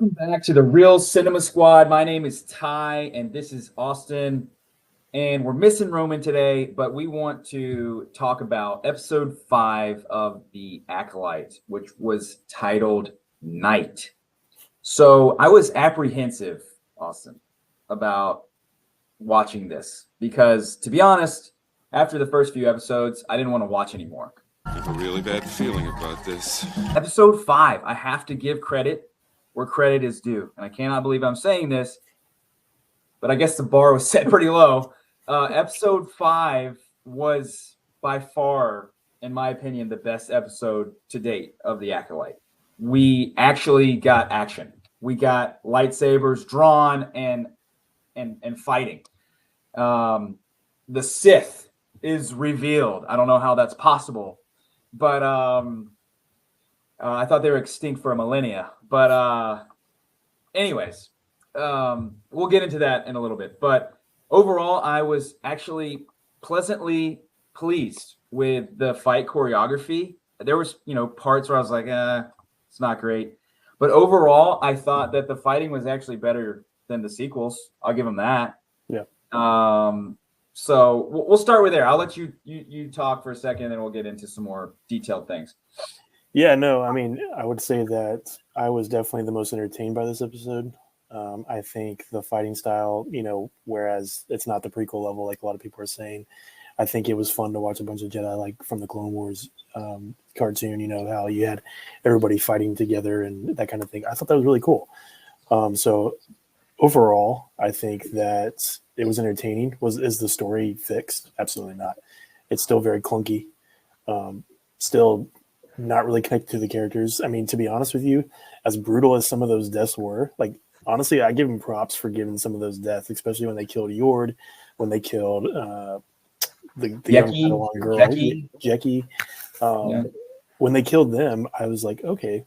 Welcome back to the Real Cinema Squad. My name is Ty, and this is Austin. And we're missing Roman today, but we want to talk about episode 5 of The Acolyte, which was titled Night. So I was apprehensive, Austin, about watching this because, to be honest, after the first few episodes, I didn't want to watch anymore. I have a really bad feeling about this. Episode 5, I have to give credit where credit is due. And I cannot believe I'm saying this, but I guess the bar was set pretty low. Episode 5 was by far, in my opinion, the best episode to date of The Acolyte. We actually got action. We got lightsabers drawn and fighting. The Sith is revealed. I don't know how that's possible, but I thought they were extinct for a millennia. But anyways, we'll get into that in a little bit. But overall, I was actually pleasantly pleased with the fight choreography. There was, parts where I was like, it's not great. But overall, I thought that the fighting was actually better than the sequels. I'll give them that. Yeah. So we'll start with there. I'll let you talk for a second, and then we'll get into some more detailed things. Yeah, no, I mean, I would say that I was definitely the most entertained by this episode. I think the fighting style, whereas it's not the prequel level like a lot of people are saying, I think it was fun to watch a bunch of Jedi like from the Clone Wars cartoon, how you had everybody fighting together and that kind of thing. I thought that was really cool. So overall, I think that it was entertaining. Is the story fixed? Absolutely not. It's still very clunky. Still not really connected to the characters. I mean, to be honest with you, as brutal as some of those deaths were, like, honestly, I give them props for giving some of those deaths, especially when they killed Yord, when they killed the young Padawan girl, Jackie. When they killed them, I was like, okay,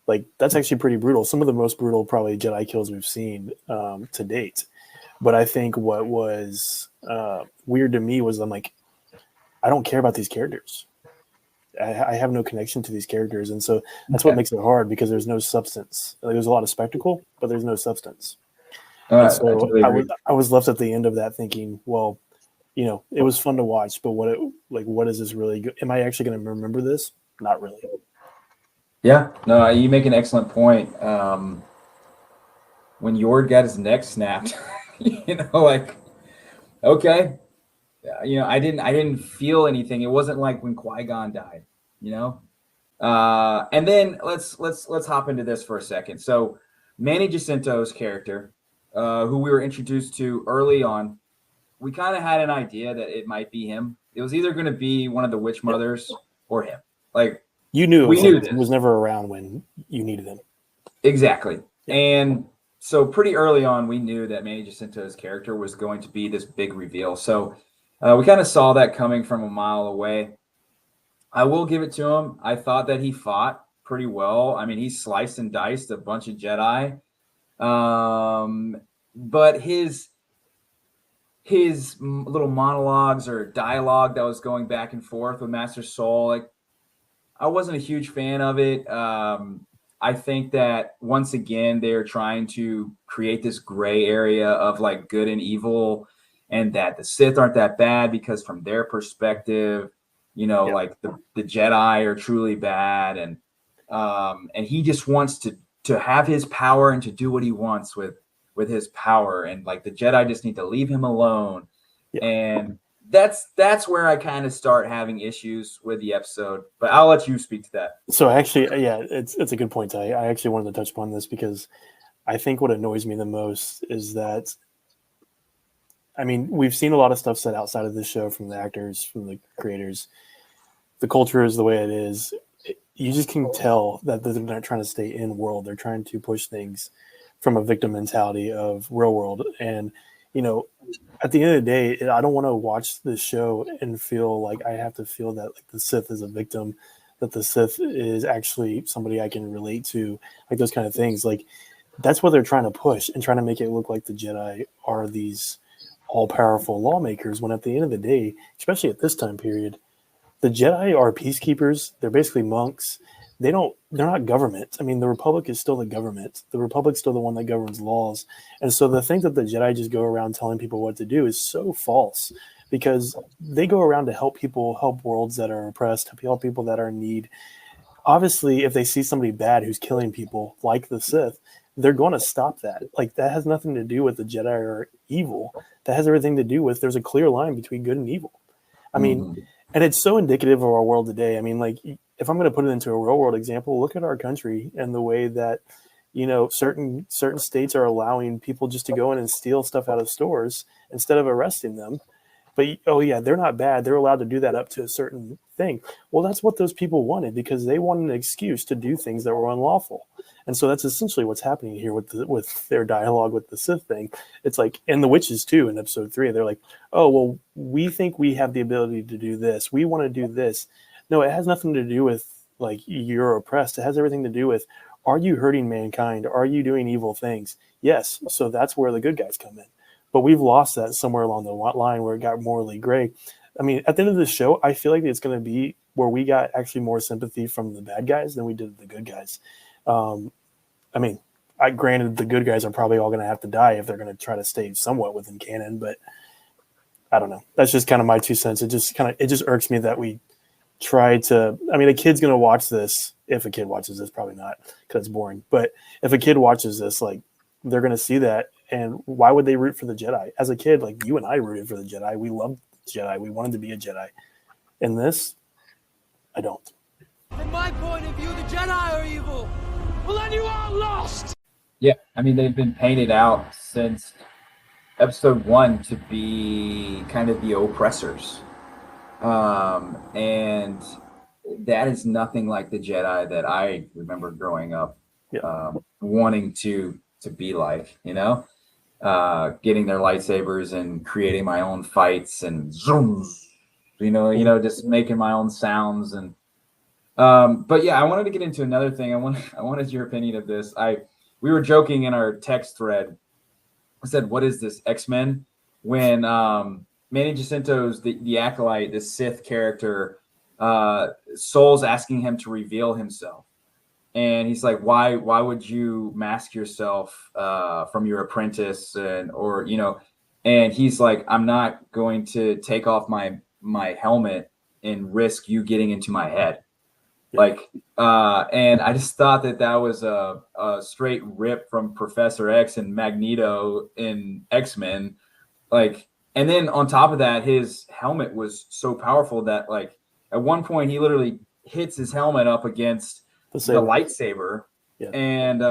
like, that's actually pretty brutal. Some of the most brutal, probably, Jedi kills we've seen to date. But I think what was weird to me was I'm like, I don't care about these characters. I have no connection to these characters, and so that's what makes it hard because there's no substance. Like, there's a lot of spectacle, but there's no substance. And so totally I was left at the end of that thinking, well, it was fun to watch, but what is this really good? Am I actually going to remember this? Not really. Yeah, no, you make an excellent point. When Yord got his neck snapped, okay. I didn't feel anything. It wasn't like when Qui-Gon died, And then let's hop into this for a second. So Manny Jacinto's character, who we were introduced to early on, we kind of had an idea that it might be him. It was either going to be one of the Witch Mothers or him. Like, we knew he was never around when you needed him. Exactly. Yeah. And so pretty early on, we knew that Manny Jacinto's character was going to be this big reveal. So we kind of saw that coming from a mile away. I will give it to him. I thought that he fought pretty well. I mean, he sliced and diced a bunch of Jedi. But his little monologues or dialogue that was going back and forth with Master Soul, like, I wasn't a huge fan of it. I think that once again, they're trying to create this gray area of like good and evil, and that the Sith aren't that bad because from their perspective, like the Jedi are truly bad. And he just wants to have his power and to do what he wants with his power. And like the Jedi just need to leave him alone. Yeah. And that's where I kind of start having issues with the episode, but I'll let you speak to that. So actually, yeah, it's a good point. I actually wanted to touch upon this because I think what annoys me the most is that, I mean, we've seen a lot of stuff said outside of this show from the actors, from the creators. The culture is the way it is. You just can tell that they're not trying to stay in world. They're trying to push things from a victim mentality of real world. And, at the end of the day, I don't want to watch this show and feel like I have to feel that like the Sith is a victim, that the Sith is actually somebody I can relate to, like those kind of things. Like, that's what they're trying to push and trying to make it look like the Jedi are these all-powerful lawmakers, when at the end of the day, especially at this time period, the Jedi are peacekeepers. They're basically monks. they're not government. I mean, the Republic is still the government. The Republic's still the one that governs laws. And so the thing that the Jedi just go around telling people what to do is so false, because they go around to help people, help worlds that are oppressed, help people that are in need. Obviously, if they see somebody bad who's killing people, like the Sith, they're going to stop that. Like, that has nothing to do with the Jedi are evil. That has everything to do with there's a clear line between good and evil. I mean, and it's so indicative of our world today. I mean, like, if I'm going to put it into a real world example, look at our country and the way that, certain states are allowing people just to go in and steal stuff out of stores instead of arresting them. But, oh yeah, they're not bad. They're allowed to do that up to a certain thing. Well, that's what those people wanted, because they wanted an excuse to do things that were unlawful. And so that's essentially what's happening here with their dialogue with the Sith thing. It's like, and the witches too, in episode 3, they're like, oh, well, we think we have the ability to do this. We want to do this. No, it has nothing to do with, like, you're oppressed. It has everything to do with, are you hurting mankind? Are you doing evil things? Yes. So that's where the good guys come in. But we've lost that somewhere along the line where it got morally gray. I mean, at the end of the show, I feel like it's going to be where we got actually more sympathy from the bad guys than we did the good guys. I mean, granted, the good guys are probably all going to have to die if they're going to try to stay somewhat within canon, but I don't know. That's just kind of my 2 cents. It just irks me that we try to. I mean, a kid's going to watch this. If a kid watches this, probably not, because it's boring. But if a kid watches this, like, they're going to see that. And why would they root for the Jedi? As a kid, like, you and I rooted for the Jedi. We loved Jedi. We wanted to be a Jedi. In this, I don't. From my point of view, the Jedi are evil. Well, then you are lost. Yeah, I mean, they've been painted out since episode 1 to be kind of the oppressors. And that is nothing like the Jedi that I remember growing up wanting to be like, getting their lightsabers and creating my own fights and zooms, just making my own sounds. And but yeah, I wanted to get into another thing. I wanted your opinion of this. We were joking in our text thread. I said, what is this, X-Men? When Manny Jacinto's the Acolyte, the Sith character, Soul's asking him to reveal himself. And he's like, why would you mask yourself from your apprentice? And he's like, I'm not going to take off my helmet and risk you getting into my head. Like, and I just thought that was a straight rip from Professor X and Magneto in X-Men. Like, and then on top of that, his helmet was so powerful that, like, at one point he literally hits his helmet up against the lightsaber. Yeah. And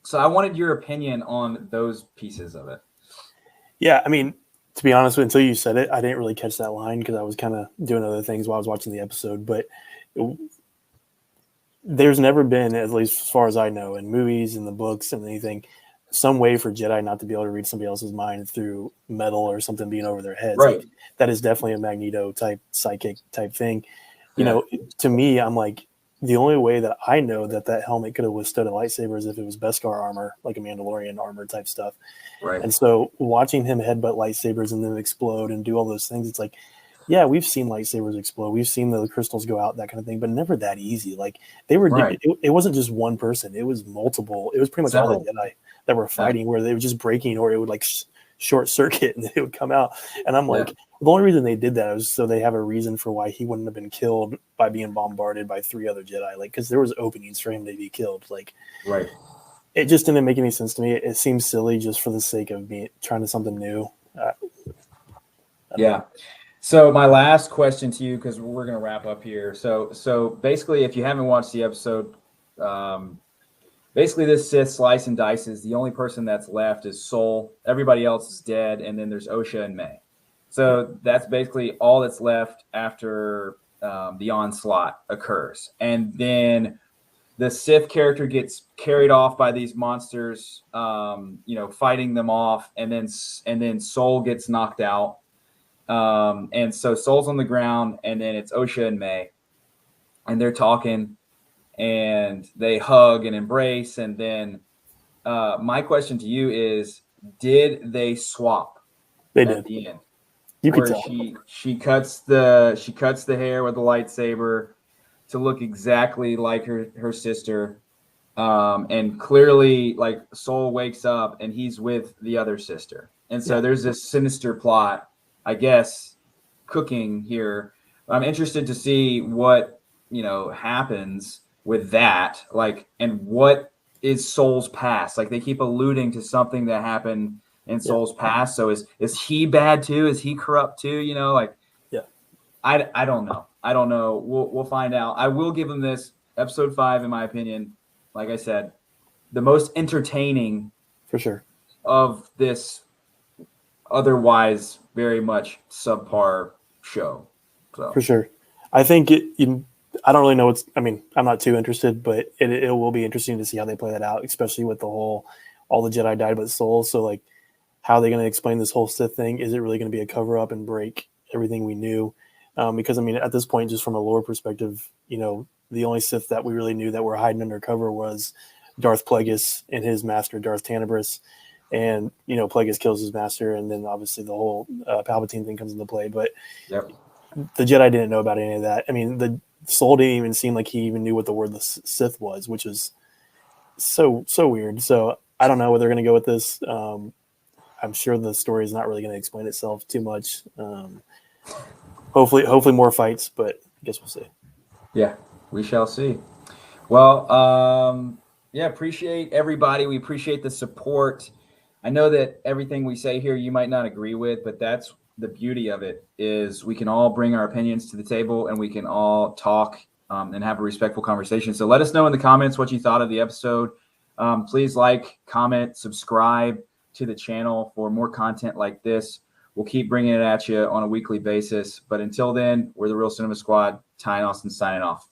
so I wanted your opinion on those pieces of it. Yeah, I mean, to be honest, until you said it, I didn't really catch that line because I was kind of doing other things while I was watching the episode. But there's never been, at least as far as I know, in movies and the books and anything, some way for Jedi not to be able to read somebody else's mind through metal or something being over their heads. Right. Like, that is definitely a Magneto type psychic type thing. To me, I'm like, the only way that I know that helmet could have withstood a lightsaber is if it was Beskar armor, like a Mandalorian armor type stuff. Right. And so watching him headbutt lightsabers and then explode and do all those things, it's like, yeah, we've seen lightsabers explode. We've seen the crystals go out, that kind of thing, but never that easy. Like, they were, right. It wasn't just one person. It was multiple. It was pretty much all the Jedi that were fighting where they were just breaking, or it would like short circuit and it would come out. And I'm like, the only reason they did that was so they have a reason for why he wouldn't have been killed by being bombarded by 3 other Jedi. Like, because there was openings for him to be killed. Like, right. It just didn't make any sense to me. It seems silly just for the sake of trying to something new. Yeah. So my last question to you, because we're going to wrap up here. So basically, if you haven't watched the episode, basically this Sith slice and dices. The only person that's left is Soul. Everybody else is dead, and then there's Osha and May. So that's basically all that's left after the onslaught occurs. And then the Sith character gets carried off by these monsters, fighting them off, and then Soul gets knocked out. And so Soul's on the ground, and then it's Osha and May, and they're talking, and they hug and embrace. And then my question to you is, did they swap? They did at the end. You could tell. She cuts the hair with the lightsaber. to look exactly like her sister. And clearly, like, Soul wakes up and he's with the other sister. And so there's this sinister plot, I guess, cooking here. I'm interested to see what, happens with that. Like, and what is Soul's past? Like, they keep alluding to something that happened in Soul's past. So is he bad too? Is he corrupt too? I don't know. I don't know. We'll find out. I will give him this episode 5, in my opinion. Like I said, the most entertaining for sure of this otherwise very much subpar show. So. For sure. I think I don't really know I'm not too interested, but it will be interesting to see how they play that out, especially with all the Jedi died but Soul. So, like, how are they going to explain this whole Sith thing? Is it really going to be a cover up and break everything we knew? Because, at this point, just from a lore perspective, the only Sith that we really knew that were hiding undercover was Darth Plagueis and his master, Darth Tanabris. And, Plagueis kills his master, and then obviously the whole Palpatine thing comes into play. But the Jedi didn't know about any of that. The Soul didn't even seem like he even knew what the word the Sith was, which is so weird. So I don't know where they're going to go with this. I'm sure the story is not really going to explain itself too much. Hopefully more fights, but I guess we'll see. Yeah, we shall see. Well, appreciate everybody. We appreciate the support. I know that everything we say here you might not agree with, but that's the beauty of it, is we can all bring our opinions to the table and we can all talk and have a respectful conversation. So let us know in the comments what you thought of the episode. Please like, comment, subscribe to the channel for more content like this. We'll keep bringing it at you on a weekly basis. But until then, we're the Real Cinema Squad. Ty and Austin signing off.